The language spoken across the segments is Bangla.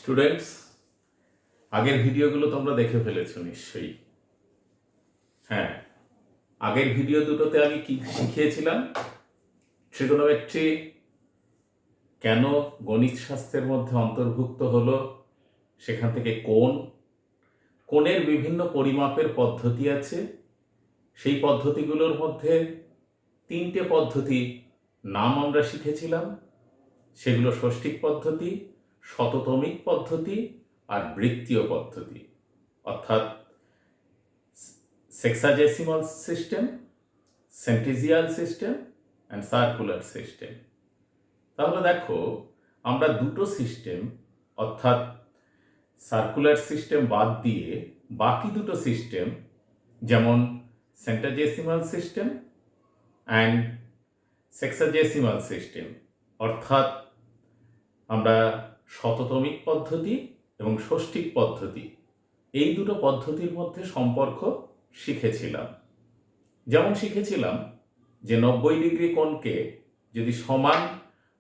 স্টুডেন্টস, আগের ভিডিওগুলো তোমরা দেখে ফেলেছো নিশ্চয়ই। হ্যাঁ, আগের ভিডিও দুটোতে আমি কি শিখিয়েছিলাম? ট্রিগোনোমেট্রি কেন গণিত শাস্ত্রের মধ্যে অন্তর্ভুক্ত হলো, সেখান থেকে কোণের বিভিন্ন পরিমাপের পদ্ধতি আছে, সেই পদ্ধতিগুলোর মধ্যে তিনটে পদ্ধতি নাম আমরা শিখেছিলাম। সেগুলো ষষ্ঠিক পদ্ধতি, শততমিক পদ্ধতি আর বৃত্তীয় পদ্ধতি, অর্থাৎ sexadecimal system, centesimal system and circular system. তাহলে দেখো, আমরা দুটো সিস্টেম অর্থাৎ সার্কুলার সিস্টেম বাদ দিয়ে বাকি দুটো সিস্টেম, যেমন সেন্টাডেসিমাল সিস্টেম অ্যান্ড সেক্সাডেসিমাল সিস্টেম, অর্থাৎ আমরা শততমিক পদ্ধতি এবং ষষ্ঠিক পদ্ধতি, এই দুটো পদ্ধতির মধ্যে সম্পর্ক শিখেছিলাম। যেমন শিখেছিলাম যে 90 ডিগ্রি কোণকে যদি সমান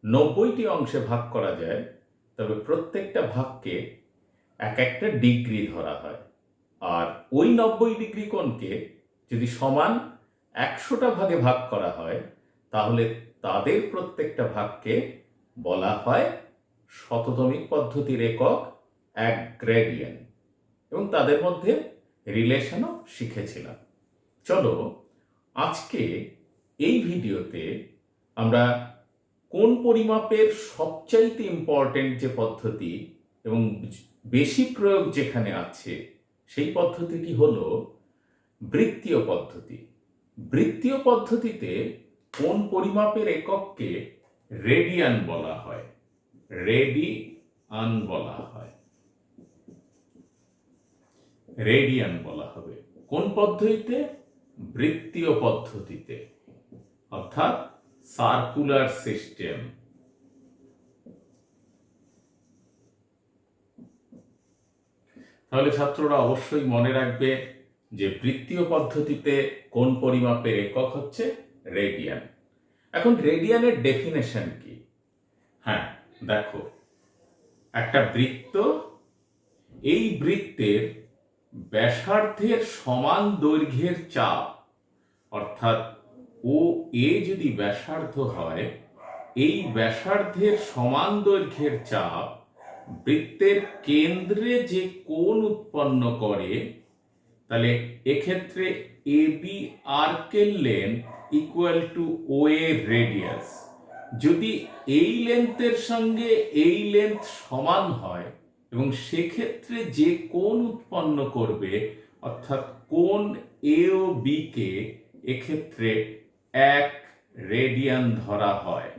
90টি অংশে ভাগ করা যায়, তবে প্রত্যেকটা ভাগকে এক একটা ডিগ্রি ধরা হয়। আর ওই 90 ডিগ্রি কোণকে যদি সমান 100টা ভাগে ভাগ করা হয়, তাহলে তাদের প্রত্যেকটা ভাগকে বলা হয় শততমিক পদ্ধতির একক এক গ্রেডিয়েন্ট, এবং তাদের মধ্যে রিলেশনও শিখেছিলাম। চলো, আজকে এই ভিডিওতে আমরা কোণ পরিমাপের সবচাইতে ইম্পর্টেন্ট যে পদ্ধতি এবং বেশি প্রয়োগ যেখানে আছে, সেই পদ্ধতিটি হলো বৃত্তীয় পদ্ধতি। বৃত্তীয় পদ্ধতিতে কোণ পরিমাপের একককে রেডিয়ান বলা হয়। রেডিয়ান বলা হয়। রেডিয়ান বলা হবে কোন পদ্ধতিতে? বৃত্তীয় পদ্ধতিতে, অর্থাৎ সার্কুলার সিস্টেম। তাহলে ছাত্ররা অবশ্যই মনে রাখবে যে বৃত্তীয় পদ্ধতিতে কোণ পরিমাপের একক হচ্ছে রেডিয়ান। এখন রেডিয়ানের ডেফিনেশন কি? হ্যাঁ, দেখো, একটা বৃত্ত, এই বৃত্তের ব্যাসার্ধের সমান দৈর্ঘ্যের চাপ, অর্থাৎ ও এ যদি ব্যাসার্ধ হয়, এই ব্যাসার্ধের সমান দৈর্ঘ্যের চাপ বৃত্তের কেন্দ্রে যে কোণ উৎপন্ন করে, তাহলে এক্ষেত্রে A B আর্কের length equal to ও এর রেডিয়াস। যদি এই লেন্থের সঙ্গে এই লেন্থ সমান হয় এবং সেক্ষেত্রে যে কোণ উৎপন্ন করবে, অর্থাৎ কোণ এ ও বি কে এক্ষেত্রে এক রেডিয়ান ধরা হয়।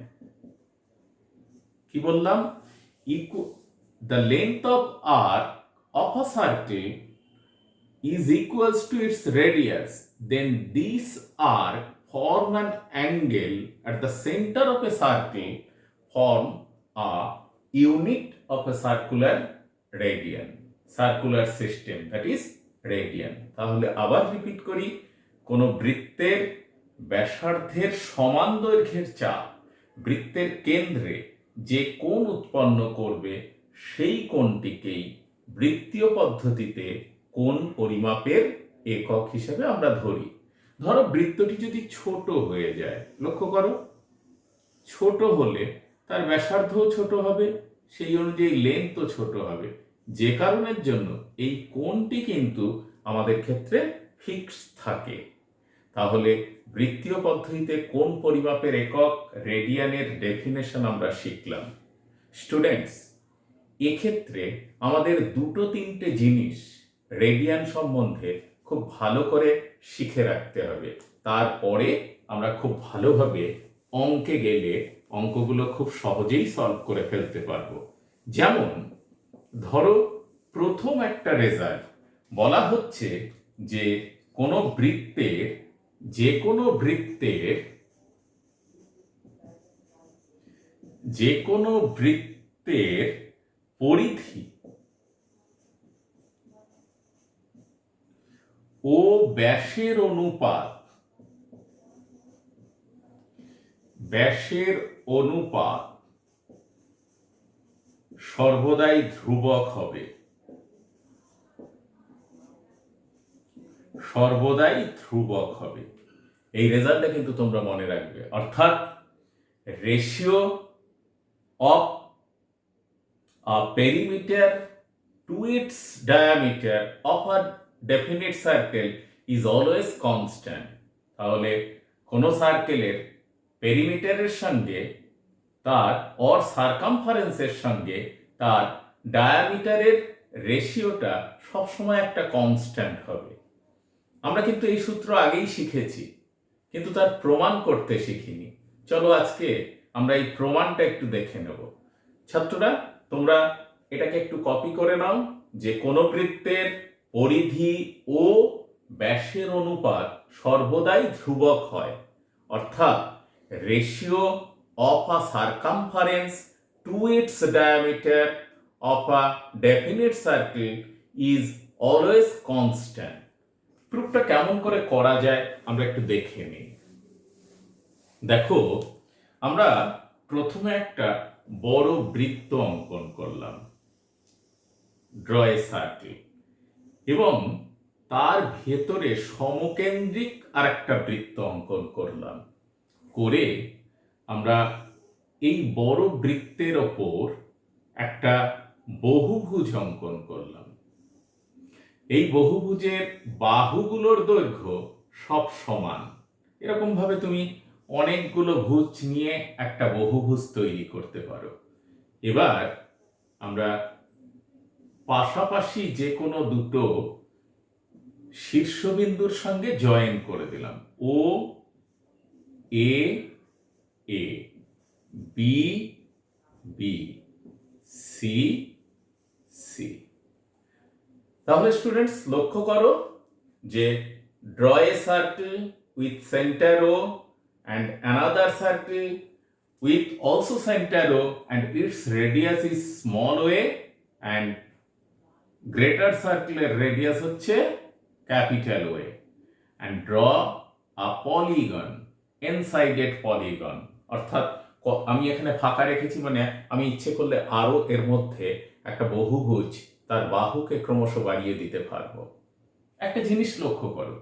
কি বললাম? The length of arc of a circle is equals to its radius, then these arc form an angle at the center of a circle, form a unit of a circular radian, circular system, that is radian. তাহলে আবার রিপিট করি, কোন বৃত্তের ব্যাসার্ধের সমান দৈর্ঘ্যের চাপ বৃত্তের কেন্দ্রে যে কোণ উৎপন্ন করবে, সেই কোণটিকেই বৃত্তীয় পদ্ধতিতে কোণ পরিমাপের একক হিসেবে আমরা ধরি। ধরো, বৃত্তটি যদি ছোট হয়ে যায়, লক্ষ্য করো, ছোট হলে তার ব্যাসার্ধও ছোট হবে, সেই অনুযায়ী লেন্থও ছোট হবে, যে কারণের জন্য এই কোণটি কিন্তু আমাদের ক্ষেত্রে ফিক্স থাকে। তাহলে বৃত্তীয় পদ্ধতিতে কোণ পরিমাপের একক রেডিয়ানের ডেফিনেশন আমরা শিখলাম। স্টুডেন্টস, এক্ষেত্রে আমাদের দুটো তিনটে জিনিস রেডিয়ান সম্বন্ধে খুব ভালো করে শিখে রাখতে হবে। তারপরে আমরা খুব ভালোভাবে অঙ্কে গেলে অঙ্কগুলো খুব সহজেই সলভ করে ফেলতে পারবো। যেমন ধরো, প্রথম একটা রেজাল্ট বলা হচ্ছে যে কোনো বৃত্তের যে কোনো বৃত্তের পরিধি ও ব্যাসের অনুপাত সর্বদাই ধ্রুবক হবে, সর্বদাই ধ্রুবক হবে। এই রেজাল্টটা কিন্তু তোমরা মনে রাখবে। অর্থাৎ ratio of a perimeter to its diameter of a definite circle is always constant। তাহলে কোনো সার্কেলের পেরিমিটারের সঙ্গে তার অর সারকামফারেন্সের সঙ্গে তার ডায়ামিটারের রেশিওটা সবসময় একটা কনস্ট্যান্ট হবে। আমরা কিন্তু এই সূত্র আগেই শিখেছি, কিন্তু তার প্রমাণ করতে শিখিনি। চলো আজকে আমরা এই প্রমাণটা একটু দেখে নেব। ছাত্ররা, তোমরা এটাকে একটু কপি করে নাও যে কোনো বৃত্তের পরিধি ও ব্যাসের অনুপাত সর্বদাই ধ্রুবক হয়। অর্থাৎ ratio of a circumference to its diameter of a definite circle is always constant. প্রুফটা কেমন করে করা যায় আমরা একটু দেখে নিই। দেখো, আমরা প্রথমে একটা বড় বৃত্ত অঙ্কন করলাম, ড্র এ সার্কেল, এবং তার ভেতরে সমকেন্দ্রিক আর একটা বৃত্ত অঙ্কন করলাম। করে আমরা এই বড় বৃত্তের ওপর একটা বহুভুজ অঙ্কন করলাম। এই বহুভুজের বাহুগুলোর দৈর্ঘ্য সব সমান। এরকম ভাবে তুমি অনেকগুলো ভুজ নিয়ে একটা বহুভুজ তৈরি করতে পারো। এবার আমরা পাশাপাশি যে কোনো দুটো শীর্ষবিন্দুর সঙ্গে জয়েন করে দিলাম। O A A, B B, C C. তাহলে স্টুডেন্টস লক্ষ্য করো যে draw a circle with centre O and another circle with also center O and its radius is small a and greater circle এর radius হচ্ছে capital O and draw a polygon, n-sided polygon। অর্থাৎ আমি এখানে ফাঁকা রেখেছি, মানে আমি ইচ্ছে করলে আরো এর মধ্যে একটা বহুভুজ তার বাহুকে ক্রমশ বাড়িয়ে দিতে পারবো। একটা জিনিস লক্ষ্য করো,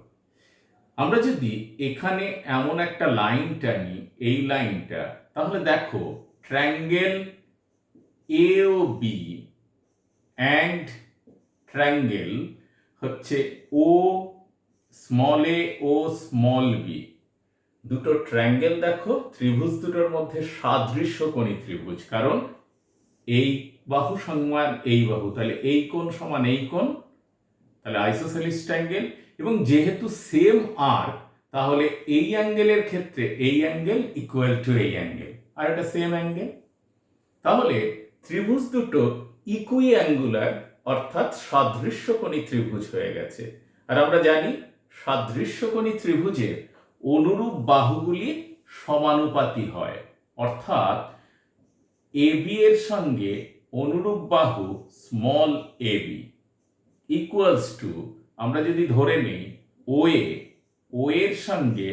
আমরা যদি এখানে এমন একটা লাইন টানি, এই লাইনটা, তাহলে দেখো triangle A O B and triangle হচ্ছে O small A O small B, দুটো ট্রায়াঙ্গেল দেখো ত্রিভুজ দুটোর মধ্যে সাদৃশ্যকোণী ত্রিভুজ, কারণ এই বাহু সমান এই বাহু, তাহলে এই কোণ সমান এই কোণ, তাহলে আইসোসেলিস ট্রায়াঙ্গেল। এবং যেহেতু সেম আর, তাহলে এই অ্যাঙ্গেলের ক্ষেত্রে এই অ্যাঙ্গেল ইকুয়াল টু এই অ্যাঙ্গেল, আর এটা সেম অ্যাঙ্গেল। তাহলে ত্রিভুজ দুটো ইকুই অ্যাঙ্গুলার, অর্থাৎ সাদৃশ্যকোণী ত্রিভুজ হয়ে গেছে। আর আমরা জানি সাদৃশ্যকোণী ত্রিভুজের অনুরূপ বাহুগুলি সমানুপাতি হয়, অর্থাৎ এবি এর সঙ্গে অনুরূপ বাহু স্মল এবি ইকুয়ালস টু, আমরা যদি ধরে নিই ও এর সঙ্গে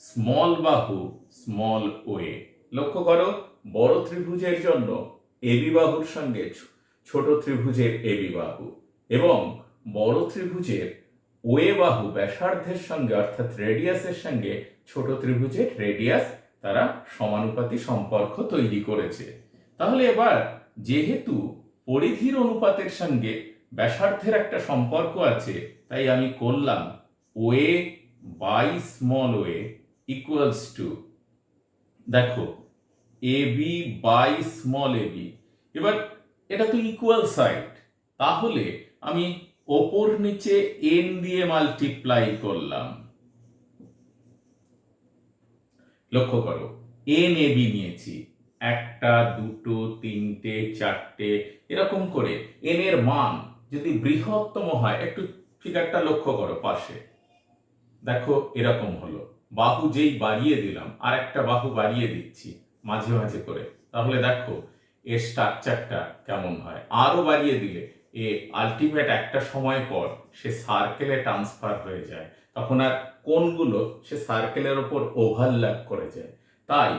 স্মল বাহু স্মল ও এ। লক্ষ্য করো, বড় ত্রিভুজের জন্য এবি বাহুর সঙ্গে ছোট ত্রিভুজের এবি বাহু, এবং বড় ত্রিভুজের ও এ বাহু ব্যাসার্ধের সঙ্গে অর্থাৎ রেডিয়াসের সঙ্গে ছোট ত্রিভুজের রেডিয়াস, তারা সমানুপাতি সম্পর্ক তৈরি করেছে। তাহলে এবার যেহেতু পরিধির অনুপাতের সঙ্গে ব্যাসার্ধের একটা সম্পর্ক আছে, তাই আমি করলাম O A by small O A equals to, দেখো A B by small A B. এবার এটা তো ইকুয়াল সাইড, তাহলে আমি ওপর নিচে এন দিয়ে মাল্টিপ্লাই করলাম। লক্ষ্য করো, এন এ বি নিয়েছি, একটা দুটো তিনটে চারটে, এরকম করে এন এর মান যদি বৃহত্তম হয়, একটু ফিগারটা লক্ষ্য করো পাশে, দেখো এরকম হলো। বাহু যেই বাড়িয়ে দিলাম, আর একটা বাহু বাড়িয়ে দিচ্ছি মাঝে মাঝে করে, তাহলে দেখো এর স্ট্রাকচারটা কেমন হয়। আরো বাড়িয়ে দিলে এ আলটিমেট একটা সময় পর সে সার্কেলে ট্রান্সফার হয়ে যায়, তখন আর কোণগুলো সে সার্কেলের ওপর ওভারল্যাপ করে যায়। তাই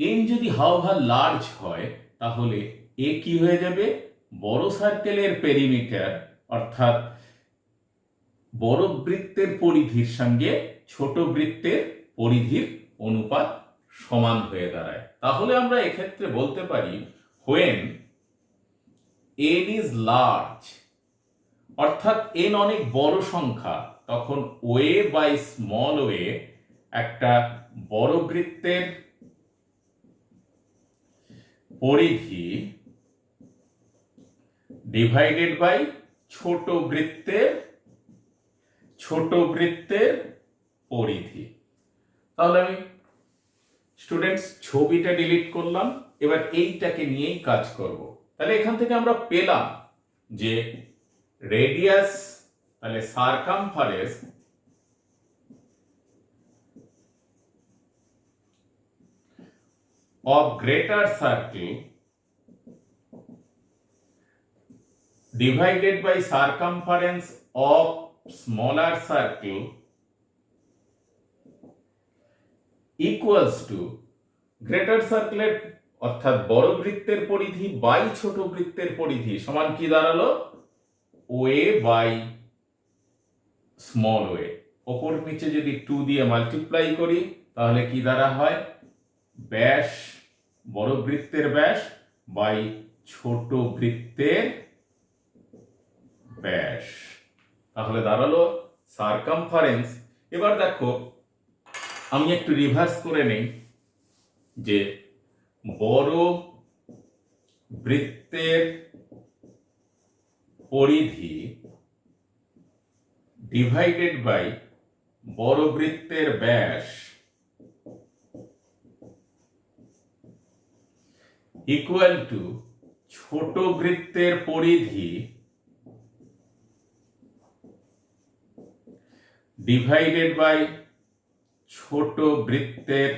এন যদি হাওভার লার্জ হয়, তাহলে এ কি হয়ে যাবে, বড় সার্কেলের পেরিমিটার অর্থাৎ বড় বৃত্তের পরিধির সঙ্গে ছোট বৃত্তের পরিধির অনুপাত সমান হয়ে দাঁড়ায়। তাহলে আমরা এক্ষেত্রে বলতে পারি when n is large, অর্থাৎ n অনেক বড় সংখ্যা, তখন ওয়ে বাই স্মল ওয়ে একটা বড় বৃত্তের পরিধি ডিভাইডেড বাই ছোট বৃত্তের পরিধি। তাহলে আমি স্টুডেন্টস ছবিটা ডিলিট করলাম, এবার এইটাকে নিয়েই কাজ করব। তাহলে এখান থেকে আমরা পেলাম যে রেডিয়াস, তাহলে circumference of greater circle divided by circumference of smaller circle equals to greater circle অর্থাৎ বড় বৃত্তের পরিধি বাই ছোট বৃত্তের পরিধি সমান কি দাঁড়ালো, ওয়ে বাই স্মল ওয়ে। ওপর নিচে যদি 2 দিয়ে মাল্টিপ্লাই করি তাহলে কি দ্বারা হয়, ব্যাস, বড় বৃত্তের ব্যাস বাই ছোট বৃত্তের ব্যাস, তাহলে দাঁড়ালো সারকামফারেন্স। এবার দেখো আমি একটু রিভার্স করে নেই, যে বড় বৃত্তের পরিধি ডিভাইডেড বাই বড় বৃত্তের ব্যাস ইকুয়াল টু ছোট বৃত্তের পরিধি ডিভাইডেড বাই ছোট বৃত্তের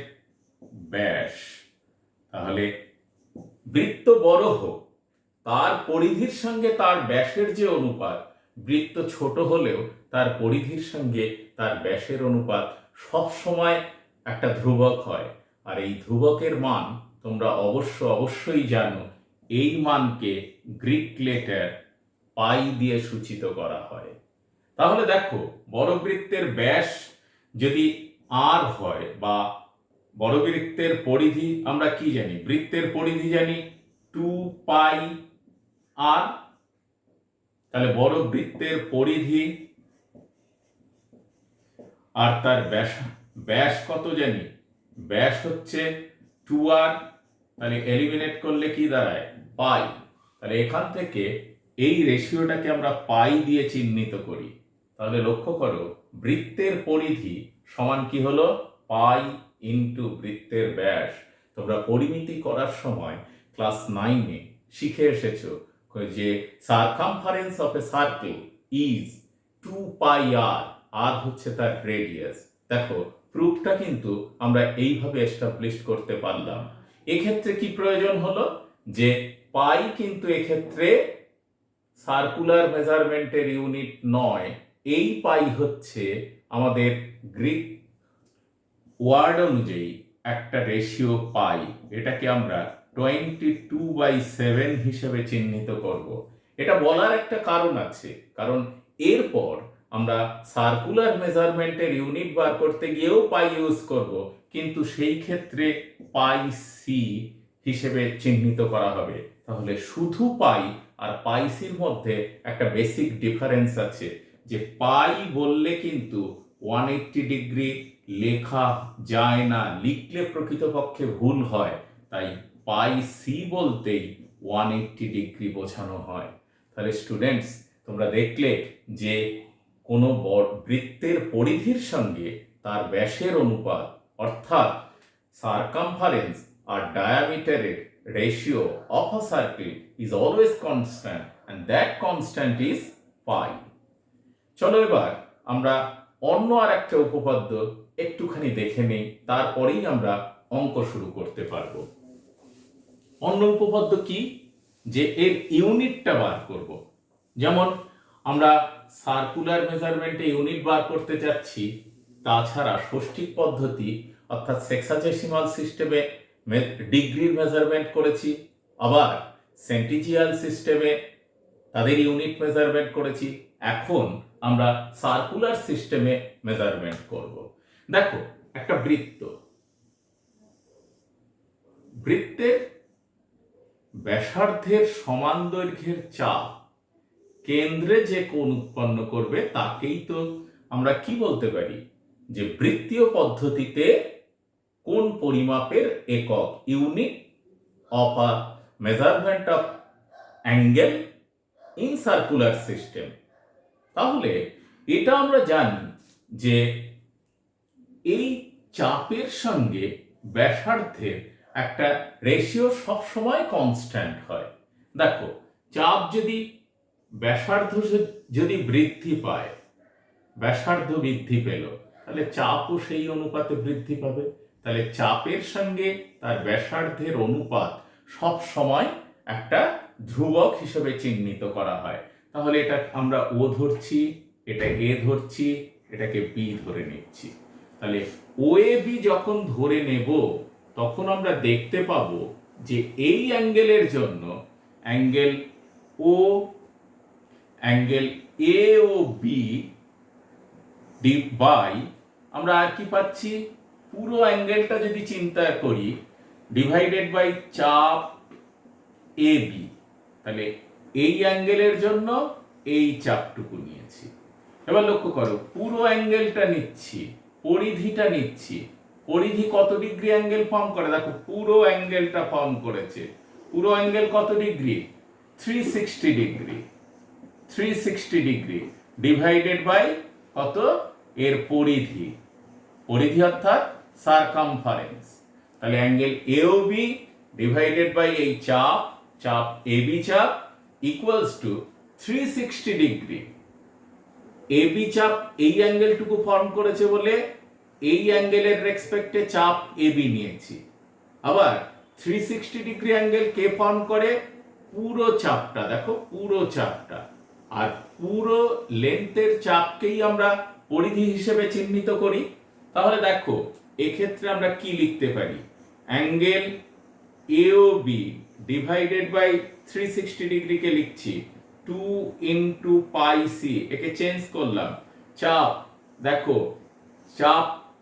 ব্যাস। তাহলে বৃত্ত বড় হোক, তার পরিধির সঙ্গে তার ব্যাসের যে অনুপাত, বৃত্ত ছোট হলেও তার পরিধির সঙ্গে তার ব্যাসের অনুপাত সব সময় একটা ধ্রুবক হয়। আর এই ধ্রুবকের মান তোমরা অবশ্যই জানো, এই মানকে গ্রিক লেটার পাই দিয়ে সূচিত করা হয়। তাহলে দেখো বড় বৃত্তের ব্যাস যদি আর হয়, বা বড় বৃত্তের পরিধি আমরা কি জানি, বৃত্তের পরিধি জানি 2 পাই আর, তাহলে বড় বৃত্তের পরিধি আর তার ব্যাস কত জানি, ব্যাস হচ্ছে 2r, তাহলে এলিমিনেট করলে কি দাঁড়ায়, পাই। তাহলে এখান থেকে এই রেশিওটাকে আমরা পাই দিয়ে চিহ্নিত করি। তাহলে লক্ষ্য করো বৃত্তের পরিধি সমান কি হলো, পাই ইন্টু বৃত্তের ব্যাস। তোমরা পরিমিতি করার সময় ক্লাস 9-এ শিখে এসেছো যে circumference of A circle is 2 pi আর, আর হচ্ছে তার রেডিয়াস। দেখো প্রুফটা কিন্তু আমরা এইভাবে এস্টাবলিশ করতে পারলাম। এক্ষেত্রে কি প্রয়োজন হলো, যে পাই কিন্তু এক্ষেত্রে সার্কুলার মেজারমেন্টের ইউনিট নয়, এই পাই হচ্ছে আমাদের গ্রিক ওয়ার্ড অনুযায়ী একটা রেশিও পাই। এটাকে আমরা 22/7 হিসেবে চিহ্নিত করব। এটা বলার একটা কারণ আছে, কারণ এরপর আমরা সার্কুলার মেজারমেন্টের ইউনিট বার করতে গিয়েও পাই ইউজ করব, কিন্তু সেই ক্ষেত্রে পাই সি হিসেবে চিহ্নিত করা হবে। তাহলে শুধু পাই আর পাই সির মধ্যে একটা বেসিক ডিফারেন্স আছে, যে পাই বললে কিন্তু 180 ডিগ্রি লেখা যায় না, লিখলে প্রকৃতপক্ষে ভুল হয়, তাই পাই সি বলতেই 180 ডিগ্রি বোঝানো হয়। তাহলে স্টুডেন্টস তোমরা দেখলে যে কোনো বৃত্তের পরিধির সঙ্গে তার ব্যাসের অনুপাত, অর্থাৎ সারকামফারেন্স আর ডায়ামিটারের ratio of a circle is always constant, and that constant is pi. চলো এবার আমরা অন্য আর একটা উপপাদ্য একটুখানি দেখে নেই, তারপরেই আমরা অঙ্ক শুরু করতে পারবো। অন্য উপপাদ্য কি, যে এর ইউনিটটা বার করব। যেমন আমরা সার্কুলার মেজারমেন্টে ইউনিট বার করতে যাচ্ছি, তাছাড়া ষষ্ঠিক পদ্ধতি অর্থাৎ সেক্সাডেসিমাল সিস্টেমে ডিগ্রির মেজারমেন্ট করেছি, আবার সেন্টিজিয়াল সিস্টেমে তাদের ইউনিট মেজারমেন্ট করেছি, এখন আমরা সার্কুলার সিস্টেমে মেজারমেন্ট করব। দেখো, একটা বৃত্তের ব্যাসার্ধের সমান দৈর্ঘ্যের চাপ কেন্দ্রে যে কোণ উৎপন্ন করবে তাকেই তো আমরা কি বলতে পারি, যে বৃত্তীয় পদ্ধতিতে কোণ পরিমাপের একক, unit of a measurement of angle in circular system. তাহলে এটা আমরা জানি যে এই চাপের সঙ্গে ব্যাসার্ধের একটা রেশিও সবসময় কনস্ট্যান্ট হয়। দেখো, চাপ যদি ব্যাসার্ধ যদি বৃদ্ধি পায়, ব্যাসার্ধ বৃদ্ধি পেল, তাহলে চাপও সেই অনুপাতে বৃদ্ধি পাবে। তাহলে চাপের সঙ্গে তার ব্যাসার্ধের অনুপাত সব সময় একটা ধ্রুবক হিসেবে চিহ্নিত করা হয়। তাহলে এটা আমরা ও ধরছি, এটা এ ধরছি, এটাকে বি ধরে নিচ্ছি। তাহলে ও এ বি যখন ধরে নেব, তখন আমরা দেখতে পাবো যে এই অ্যাঙ্গেলের জন্য angle O, angle A O B by, আমরা আর কি পাচ্ছি, পুরো অ্যাঙ্গেলটা যদি চিন্তা করি, ডিভাইডেড বাই চাপ এ বি। তাহলে এই অ্যাঙ্গেলের জন্য এই চাপটুকু নিয়েছি। এবার লক্ষ্য করো, পুরো অ্যাঙ্গেলটা নিচ্ছি, পরিধিটা নিচ্ছি। পরিধি কত ডিগ্রি অ্যাঙ্গেল ফর্ম করে? দেখো, পুরো অ্যাঙ্গেলটা ফর্ম করেছে। পুরো অ্যাঙ্গেল কত degree? 360 degree. 360 degree divided by কত? এর পরিধি, পরিধি অর্থাৎ সারকামফারেন্স। তাহলে অ্যাঙ্গেল এওবি ডিভাইডেড বাই এই চাপ, চাপ এবি চাপ, ইকুয়ালস টু 360 ডিগ্রি। এবি চাপ এই অ্যাঙ্গেলটুকু ফর্ম করেছে বলে এই অ্যাঙ্গেলের রেসপেক্টে চাপ এবি নিয়েছি। আবার 360 ডিগ্রি অ্যাঙ্গেল কে ফর্ম করে? পুরো চাপটা। দেখো, পুরো চাপটা। আর পুরো লেন্থের চাপকেই আমরা পরিধি হিসেবে চিহ্নিত করি। তাহলে দেখো, এক্ষেত্রে আমরা কি লিখতে পারি? অ্যাঙ্গেল এওবি ডিভাইডেড বাই 360 ডিগ্রিকে লিখছি 2 ইন্টু পাই সি। একে চেঞ্জ করলাম। চাপ, দেখো,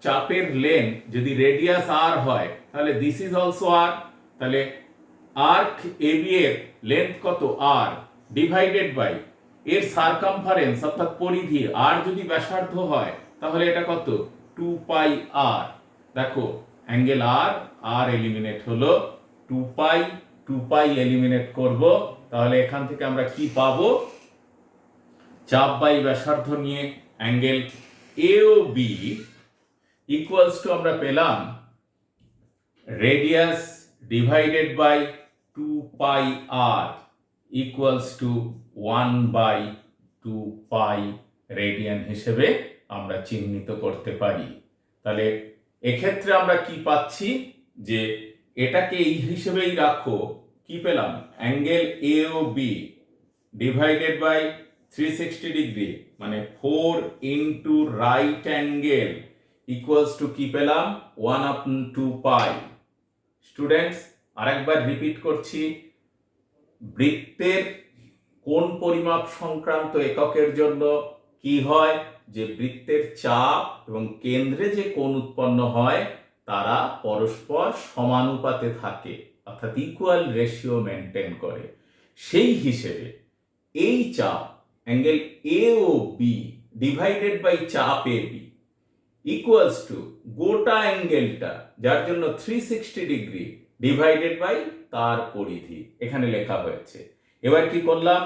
চাপের লেন্থ যদি রেডিয়াস আর হয়, তাহলে দিস ইজ অলসো আর। তাহলে আর্ক এবি এর লেন্থ কত? আর, ডিভাইডেড বাই এর সারকামফারেন্স অর্থাৎ পরিধি, আর যদি ব্যাসার্ধ হয় তাহলে এটা কত? 2 পাই আর। দেখো, অ্যাঙ্গেল আর এলিমিনেট হলো, 2 পাই এলিমিনেট করব। তাহলে এখান থেকে আমরা কি পাবো? চাপ বাই ব্যাসার্ধ নিয়ে অ্যাঙ্গেল এওবি ইকুয়ালস টু আমরা পেলাম রেডিয়াস ডিভাইডেড বাই 2 পাই আর ইকুয়ালস টু 1/2 পাই রেডিয়ান হিসেবে আমরা চিহ্নিত করতে পারি। তাহলে এক্ষেত্রে আমরা কি পাচ্ছি? যে এটাকে এই হিসেবেই রাখো, কি পেলাম? Angle AOB divided by 360 degree মানে 4 into right angle equals to কি পেলাম? 1/2 পাই। স্টুডেন্টস, আরেকবার রিপিট করছি, বৃত্তের কোণ পরিমাপ সংক্রান্ত এককের জন্য কি হয়? যে বৃত্তের চাপ এবং কেন্দ্রে যে কোণ উৎপন্ন হয় তারা পরস্পর সমানুপাতে থাকে, অর্থাৎ ইকুয়াল রেশিও মেনটেন করে। সেই হিসেবে এই চাপ angle A O B divided by চাপ এ বি ইকুয়ালস টু গোটা অ্যাঙ্গেলটা, যার জন্য 360 ডিগ্রি ডিভাইডেড বাই তার পরিধি এখানে লেখা হয়েছে। এবার কি করলাম?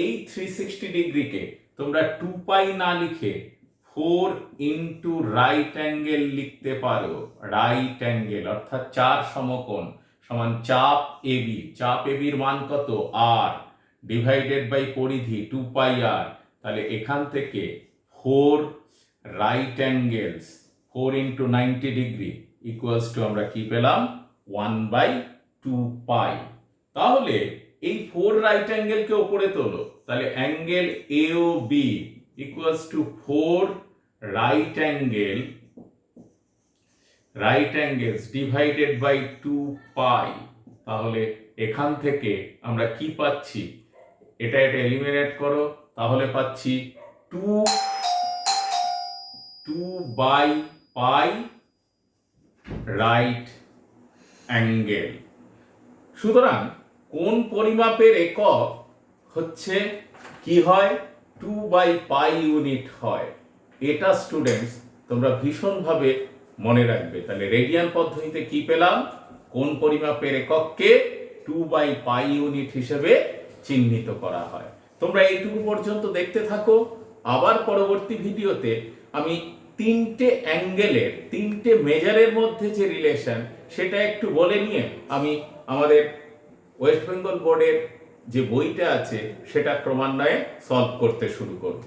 এই 360 ডিগ্রিকে তোমরা 2 পাই না লিখে 4 ইন্টু রাইট অ্যাঙ্গেল লিখতে পারো। রাইট অ্যাঙ্গেল অর্থাৎ 4 সমকোণ সমান চাপ এবি। চাপ এবির মান কত? আর, ডিভাইডেড বাই পরিধি 2 পাই আর। তাহলে এখান থেকে 4 right angles 4 into 90 degree equals to আমরা কি পেলাম? 1/2 পাই। তাহলে এই 4 রাইট অ্যাঙ্গেলকে উপরে তোলো, তাহলে angle AOB equals to 4 right angles divided by 2 pi. তাহলে এখান থেকে আমরা কি পাচ্ছি, এটা এলিমিনেট করো, তাহলে পাচ্ছি 2/পাই রাইট অ্যাঙ্গেল। সুতরাং কোণ পরিমাপের একক হচ্ছে কি হয়, 2/পাই ইউনিট হয়। এটা স্টুডেন্টস তোমরা ভীষণভাবে মনে রাখবে। তাহলে রেডিয়ান পদ্ধতিতে কি পেলাম, কোণ পরিমাপের একককে 2/পাই ইউনিট হিসেবে চিহ্নিত করা হয়। তোমরা এইটুকু পর্যন্ত দেখতে থাকো। আবার পরবর্তী ভিডিওতে আমি তিনটে অ্যাঙ্গেলের, তিনটে মেজারের মধ্যে যে রিলেশন সেটা একটু বলে নিয়ে আমি আমাদের ওয়েস্ট বেঙ্গল বোর্ডের যে বইটা আছে সেটা ক্রমান্বয়ে সলভ করতে শুরু করব।